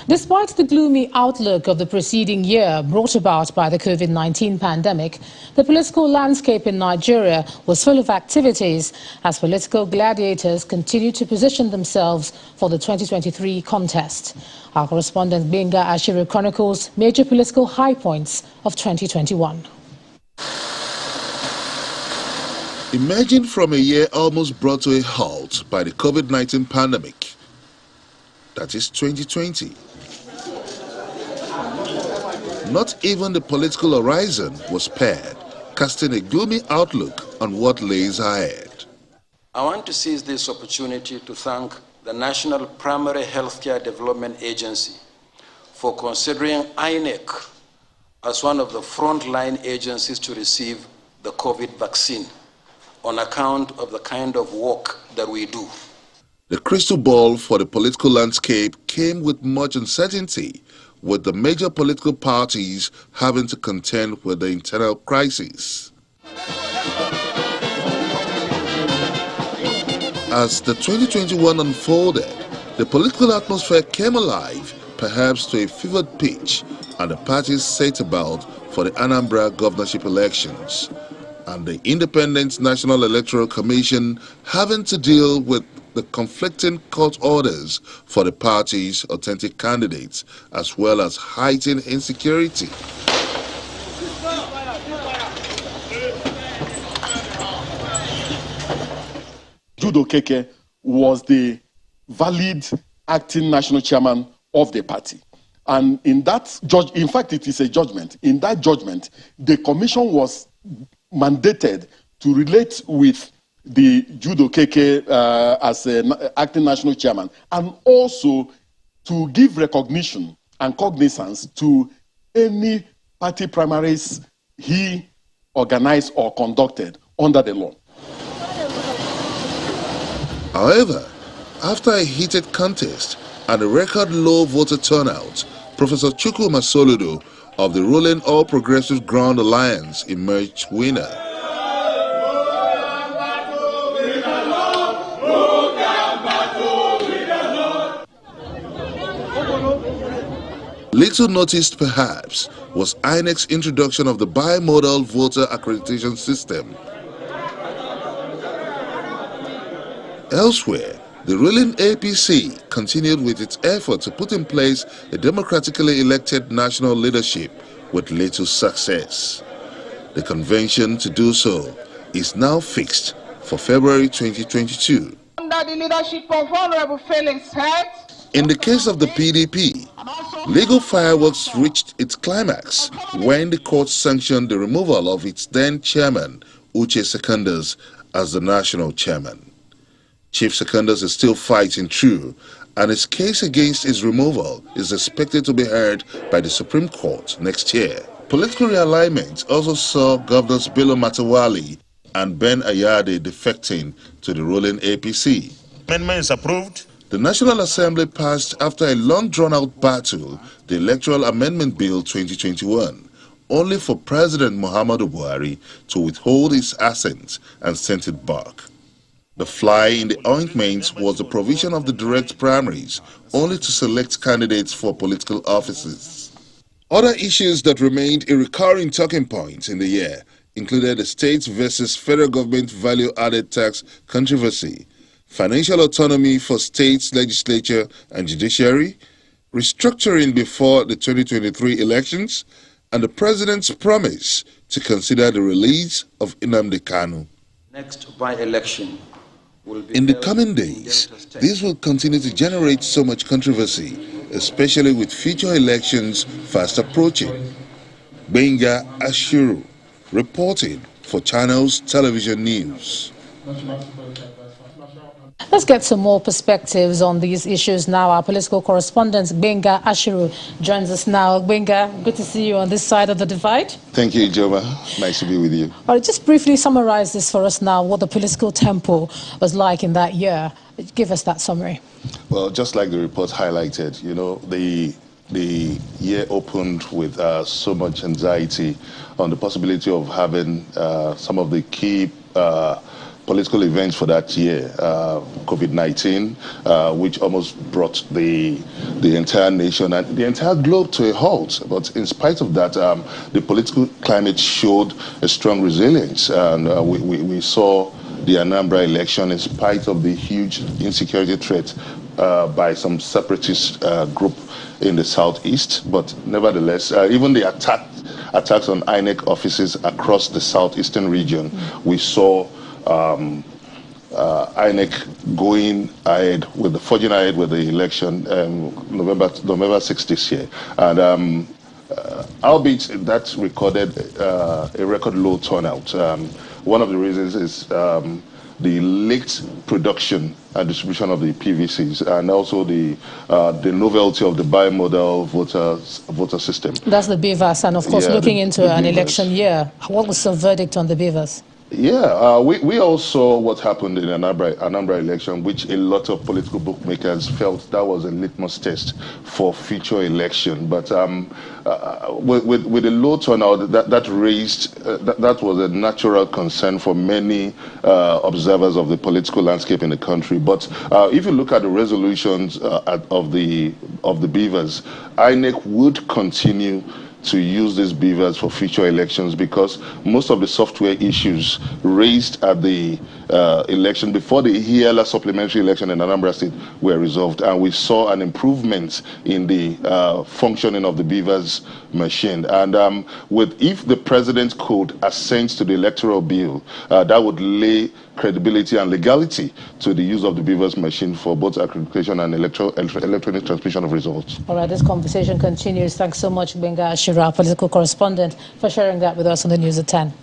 Despite the gloomy outlook of the preceding year brought about by the COVID-19 pandemic, the political landscape in Nigeria was full of activities as political gladiators continued to position themselves for the 2023 contest. Our correspondent Benga Ashiru chronicles major political high points of 2021. Emerging from a year almost brought to a halt by the COVID-19 pandemic, that is 2020. Not even the political horizon was spared, casting a gloomy outlook on what lays ahead. I want to seize this opportunity to thank the National Primary Healthcare Development Agency for considering INEC as one of the frontline agencies to receive the COVID vaccine on account of the kind of work that we do. The crystal ball for the political landscape came with much uncertainty, with the major political parties having to contend with the internal crisis. As the 2021 unfolded, the political atmosphere came alive, perhaps to a fevered pitch, and the parties set about for the Anambra governorship elections, and the Independent National Electoral Commission having to deal with the conflicting court orders for the party's authentic candidates, as well as heightened insecurity. Jude Okeke was the valid acting national chairman of the party. And in that in fact, it is a judgment. In that judgment, the commission was mandated to relate with the Jude Okeke as an acting national chairman, and also to give recognition and cognizance to any party primaries he organized or conducted under the law. However, after a heated contest and a record low voter turnout, Professor Chukwuma Soludo of the ruling All Progressives Grand Alliance emerged winner. Little noticed, perhaps, was INEC's introduction of the bimodal voter accreditation system. Elsewhere, the ruling APC continued with its effort to put in place a democratically elected national leadership with little success. The convention to do so is now fixed for February 2022. Under the leadership of Honorable Felix Head. In the case of the PDP, legal fireworks reached its climax when the court sanctioned the removal of its then chairman, Uche Secondus, as the national chairman. Chief Secondus is still fighting through, and his case against his removal is expected to be heard by the Supreme Court next year. Political realignment also saw Governors Bello Matawali and Ben Ayade defecting to the ruling APC. Amendment is approved. The National Assembly passed, after a long drawn-out battle, the Electoral Amendment Bill 2021, only for President Muhammadu Buhari to withhold his assent and send it back. The fly in the ointment was the provision of the direct primaries, only to select candidates for political offices. Other issues that remained a recurring talking point in the year included the state versus federal government value-added tax controversy, financial autonomy for states, legislature and judiciary, restructuring before the 2023 elections, and the president's promise to consider the release of Nnamdi Kanu. Next by-election will be in the coming days, this will continue to generate so much controversy, especially with future elections fast approaching. Benga Ashiru, reporting for Channels Television News. Let's get some more perspectives on these issues now. Our political correspondent, Benga Ashiru, joins us now. Benga, good to see you on this side of the divide. Thank you, Joma. Nice to be with you. All right, just briefly summarize this for us now, what the political tempo was like in that year. Give us that summary. Well, just like the report highlighted, you know, the the year opened with so much anxiety on the possibility of having some of the key political events for that year, COVID-19, which almost brought the entire nation and the entire globe to a halt. But in spite of that, the political climate showed a strong resilience, and we saw the Anambra election in spite of the huge insecurity threat by some separatist group in the southeast. But nevertheless, even the attacks on INEC offices across the southeastern region, we saw INEC forging ahead with the election November 6th this year. And albeit that recorded a record low turnout. One of the reasons is the late production and distribution of the PVCs, and also the novelty of the bimodal voter system. That's the BVAS, and of course, looking into an election year. What was the verdict on the BVAS? Yeah, we all saw what happened in Anambra election, which a lot of political bookmakers felt that was a litmus test for future election. But with the low turnout, that raised, that was a natural concern for many observers of the political landscape in the country. But if you look at the resolutions of the beavers, INEC would continue to use these beavers for future elections, because most of the software issues raised at the election before the Hiela supplementary election in Anambra State were resolved, and we saw an improvement in the functioning of the beavers machine. And if the president could assent to the electoral bill, that would lay credibility and legality to the use of the beavers machine for both accreditation and electronic transmission of results. All right, this conversation continues. Thanks so much, Benga Ashira, political correspondent, for sharing that with us on the News at 10.